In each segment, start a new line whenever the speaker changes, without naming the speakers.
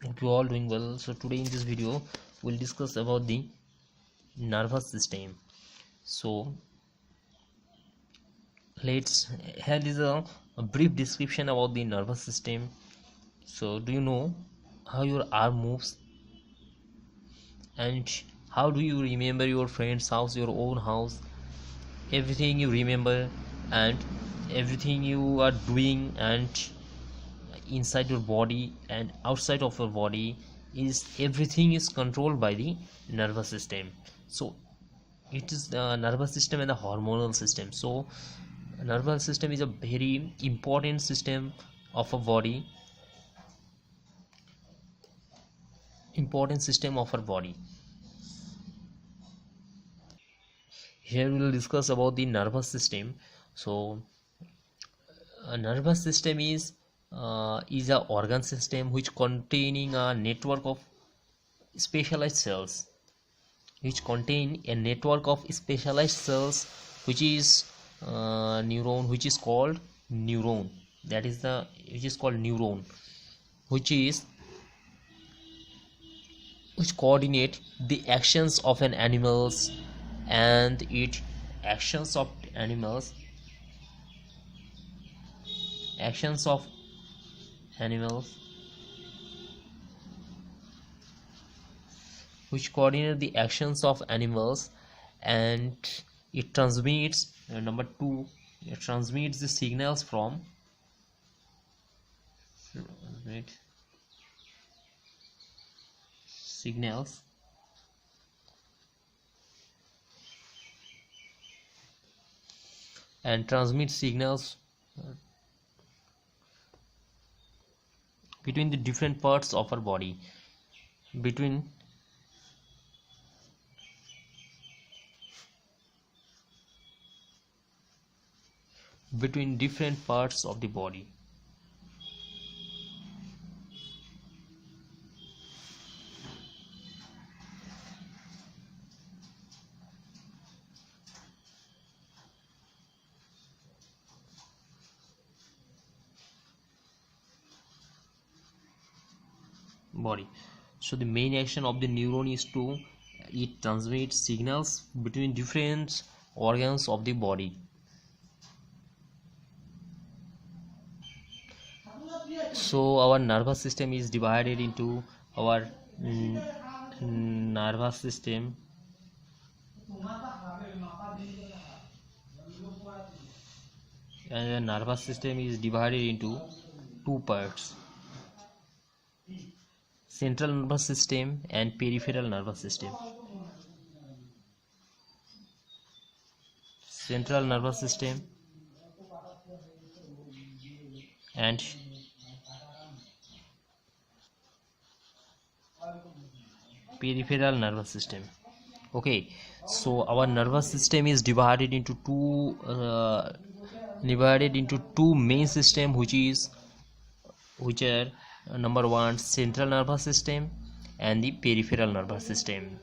Hope you all doing well. So today in this video we'll discuss about the nervous system. So let's here is a brief description about the nervous system. So do you know how your arm moves, and how do you remember your friend's house, your own house, everything you remember, and everything you are doing, and inside your body and outside of your body, is everything is controlled by the nervous system. So it is the nervous system and the hormonal system. So nervous system is a very important system of a body, important system of our body. Here we will discuss about the nervous system. So a nervous system is a organ system which containing a network of specialized cells, which contain a network of specialized cells, which is which is called neuron. That is the which is called neuron, which is which coordinate the actions of an animals, and it actions of animals actions of animals which coordinate the actions of animals, and it transmits number 2, it transmits the signals from signals and transmit signals between the different parts of our body, between different parts of the body. So the main action of the neuron is to it transmits signals between different organs of the body. So our nervous system is divided into our nervous system and the nervous system is divided into two parts: central nervous system and peripheral nervous system. Central nervous system and peripheral nervous system. Okay, so our nervous system is divided into two main system, which are number 1, central nervous system, and the peripheral nervous system.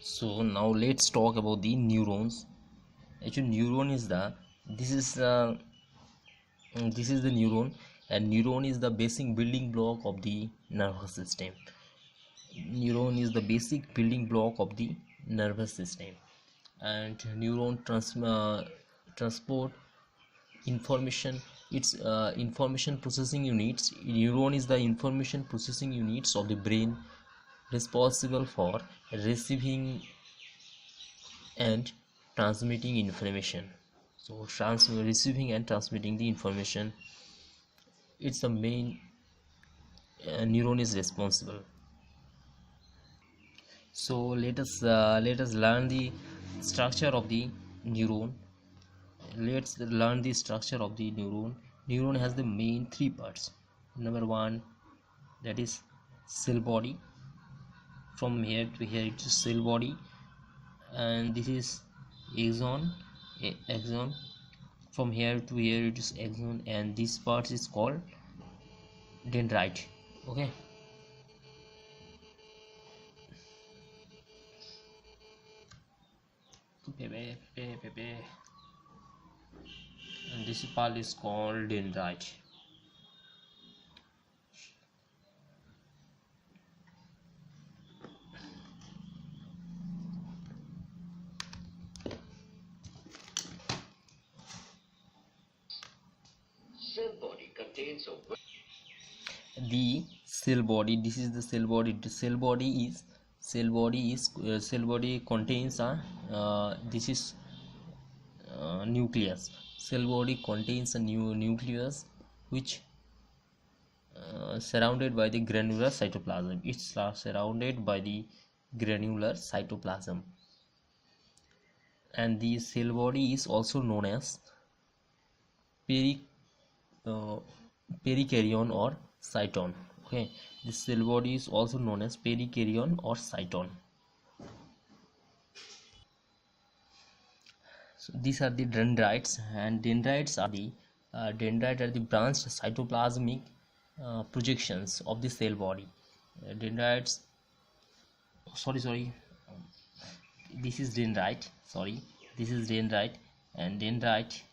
So now let's talk about the neurons. Actually, neuron is the this is this is the neuron, and neuron is the basic building block of the nervous system. Neuron is the basic building block of the nervous system, and neuron transport information. It's information processing units. Neuron is the information processing units of the brain, responsible for receiving and transmitting information. So receiving and transmitting the information, it's the main neuron is responsible. So let us learn the structure of the neuron. Let's learn the structure of the neuron. Neuron has the main 3 parts. Number 1, that is cell body. From here to here it is cell body, and this is axon. From here to here it is axon, and this part is called dendrite. Okay, and this part is called dendrite. The cell body, this is the cell body. The cell body contains a this is nucleus. Cell body contains a new nucleus which surrounded by the granular cytoplasm. It's surrounded by the granular cytoplasm, and the cell body is also known as peri uh, perikaryon or cyton. Okay, the cell body is also known as perikaryon or cyton. So these are the dendrites, and dendrites are the branched cytoplasmic projections of the cell body. Dendrites, sorry, this is dendrite. Sorry, this is dendrite, and dendrites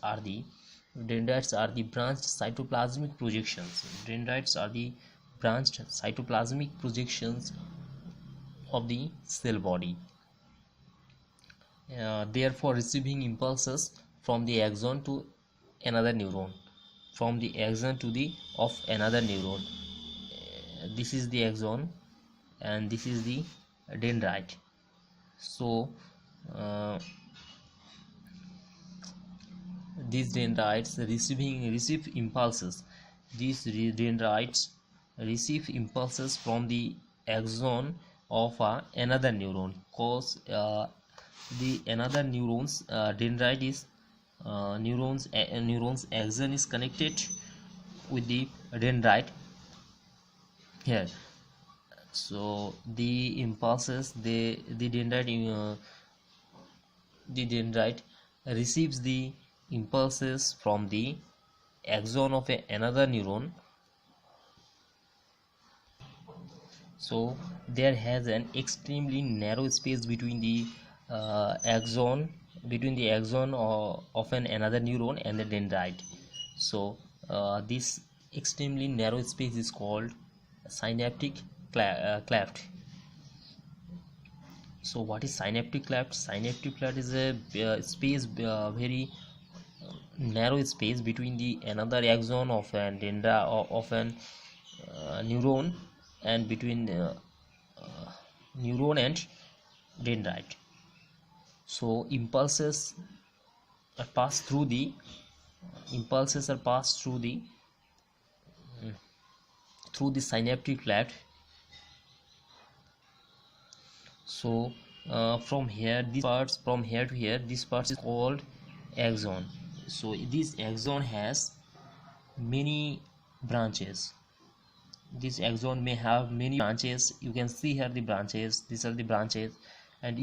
are the branched cytoplasmic projections. Dendrites are the branched cytoplasmic projections of the cell body, therefore receiving impulses from the axon to another neuron, from the axon to the of another neuron. This is the axon and this is the dendrite. So these dendrites receive impulses. These dendrites receive impulses from the axon of another neuron, cause the another neurons dendrite is neurons axon is connected with the dendrite here. So the impulses, the dendrite receives the impulses from the axon of another neuron. So there has an extremely narrow space between the axon of another neuron and the dendrite. So this extremely narrow space is called synaptic cleft. So what is synaptic cleft? Synaptic cleft is a space, very narrow space between the another axon of an neuron, and between neuron and dendrite. So impulses are passed through the synaptic cleft. So from here to here, this part is called axon. So this axon has many branches. This axon may have many branches. You can see here the branches. These are the branches, and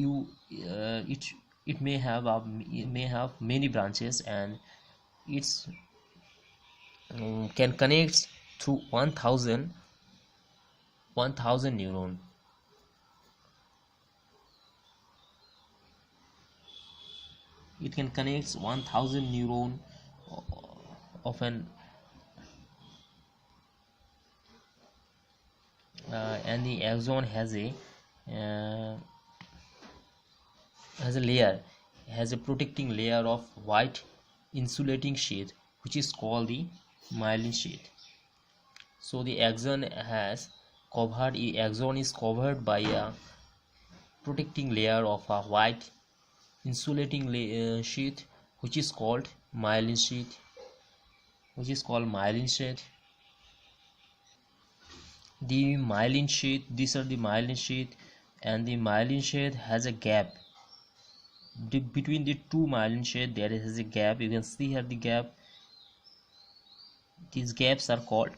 it may have many branches, and it's can connect through 1000 neuron. It can connect 1000 neuron of an and the axon has a protecting layer of white insulating sheath, which is called the myelin sheath. So the axon is covered by a protecting layer of a white insulating sheath, which is called myelin sheath. The myelin sheath, these are the myelin sheath, and the myelin sheath has a gap. Between the two myelin sheath there is a gap. You can see here the gap. These gaps are called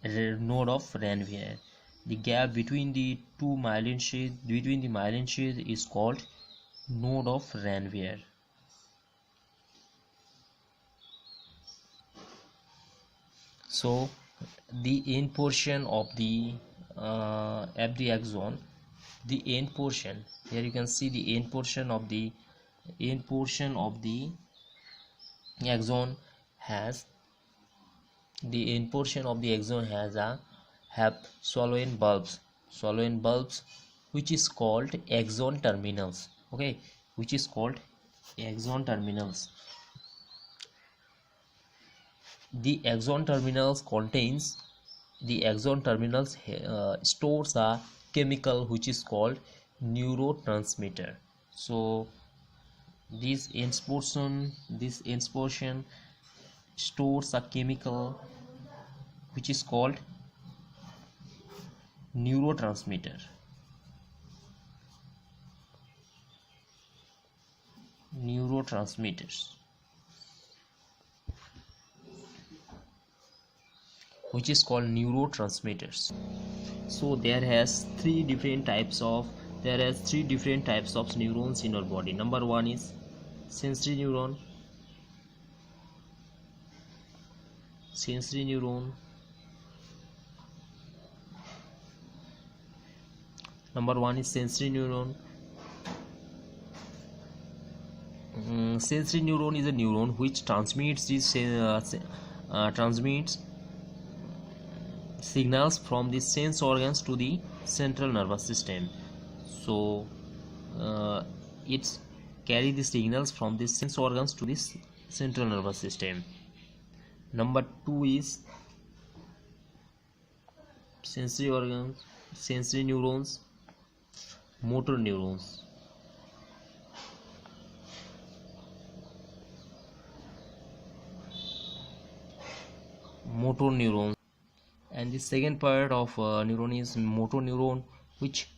node of Ranvier. The gap between the myelin sheath is called node of Ranvier. So the end portion of the axon, the end portion, here you can see the end portion of the axon has have swollen bulbs, which is called axon terminals. Okay, which is called axon terminals. The axon terminals stores a chemical which is called neurotransmitter. So this ends portion stores a chemical which is called neurotransmitters, which is called neurotransmitters. So there has three different types of neurons in our body. Number one is sensory neuron. Number one is sensory neuron. Sensory neuron is a neuron which transmits signals from the sense organs to the central nervous system. So it's carry the signals from the sense organs to the central nervous system. Number two is sensory neurons, motor neurons. And the second part of neuron is motor neuron, which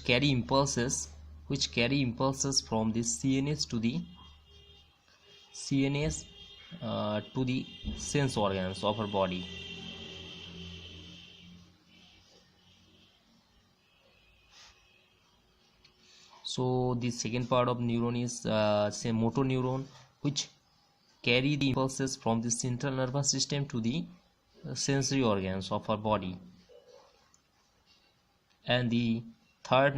carry impulses from the CNS to the sense organs of our body. So the second part of neuron is motor neuron, which carry the impulses from the central nervous system to the sensory organs of our body. And the third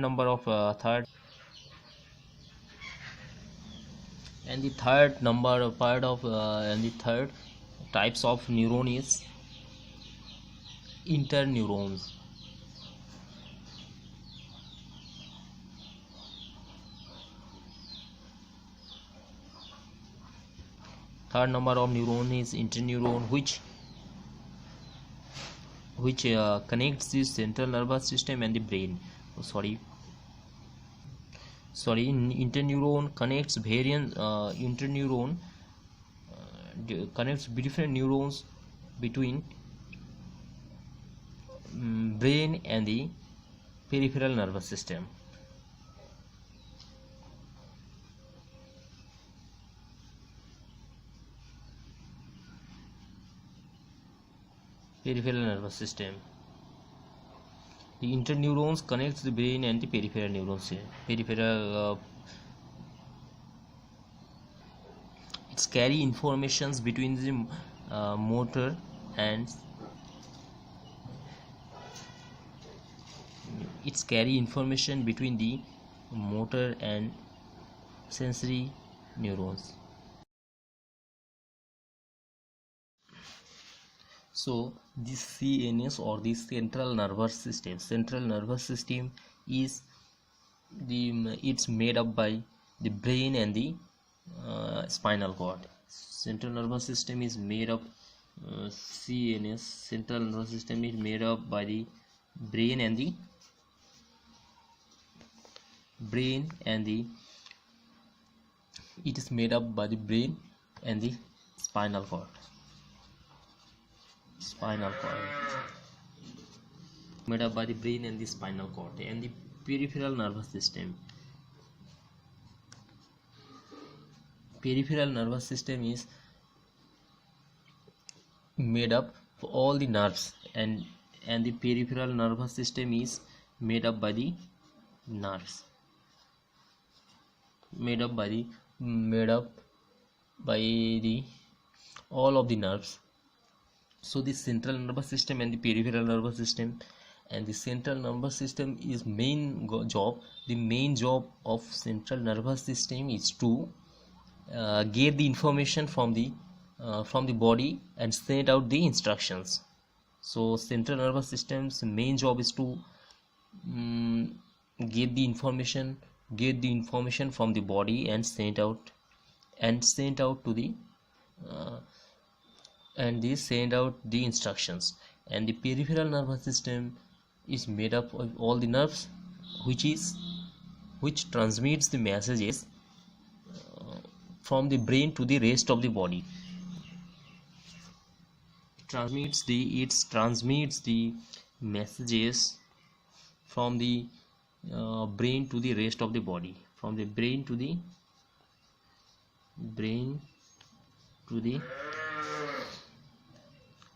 types of neuron is interneurons. Third number of neuron is interneuron, which connects the central nervous system and the brain. Interneuron connects different neurons between brain and the peripheral nervous system. The interneurons connects the brain and the peripheral neurons. It's carry informations between the motor and sensory neurons. So this CNS, or the central nervous system is it's made up by the brain and the spinal cord. Central nervous system is made up CNS, central nervous system is made up by the brain and the spinal cord. Made up by the brain and the spinal cord. And the peripheral nervous system is made up of all the nerves, and the peripheral nervous system is made up by the nerves, all of the nerves. So the central nervous system and the peripheral nervous system, and the central nervous system is the main job of central nervous system is to get the information from the body and send out the instructions. So central nervous system's main job is to get the information from the body and send out to the and these send out the instructions. And the peripheral nervous system is made up of all the nerves which transmits the messages from the brain to the rest of the body. It transmits the messages from the brain to the rest of the body, from the brain to the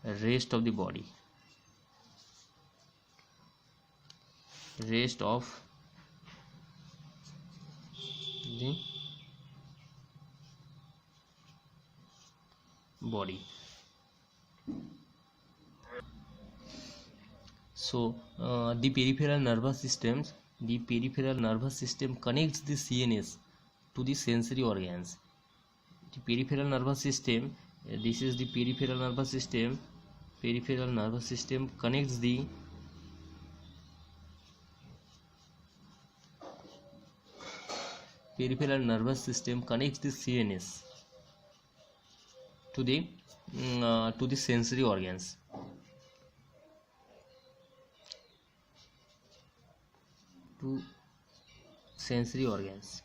rest of the body, rest of the body. So the peripheral nervous system connects the CNS to the sensory organs. The peripheral nervous system, this is the peripheral nervous system. Peripheral nervous system connects the CNS to the sensory organs. To sensory organs.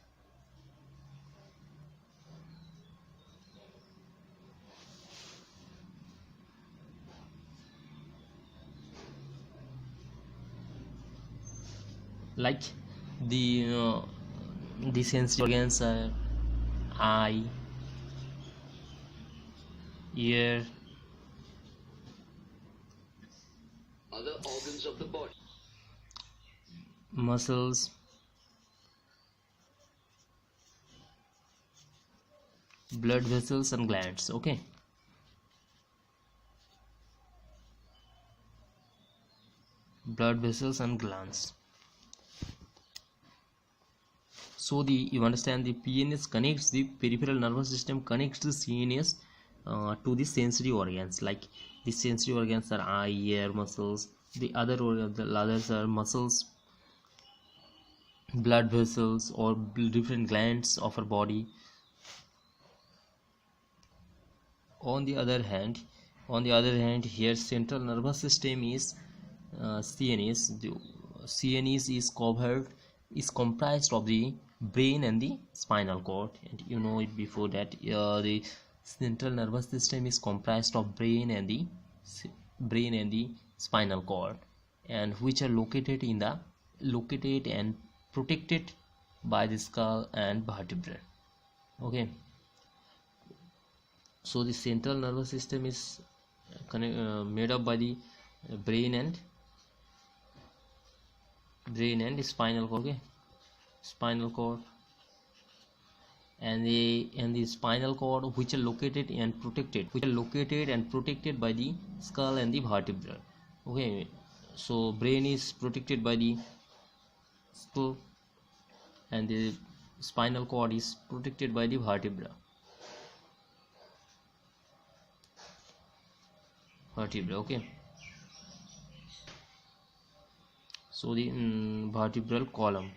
Like the sensory organs are eye, ear,
other organs of the body,
muscles, blood vessels and glands. Okay, blood vessels and glands. So you understand, the PNS connects the peripheral nervous system, connects the CNS to the sensory organs. Like the sensory organs are eye, ear, muscles. The others are muscles, blood vessels, or different glands of our body. On the other hand, here central nervous system is CNS. The CNS is comprised of the brain and the spinal cord, and you know it before that the central nervous system is comprised of brain and the spinal cord, and which are located and protected by the skull and vertebrae. Okay, so the central nervous system is made up by the brain and spinal cord. Okay, spinal cord and the spinal cord, which are located and protected by the skull and the vertebra. Okay, so brain is protected by the skull and the spinal cord is protected by the vertebra. Okay, so the vertebral column.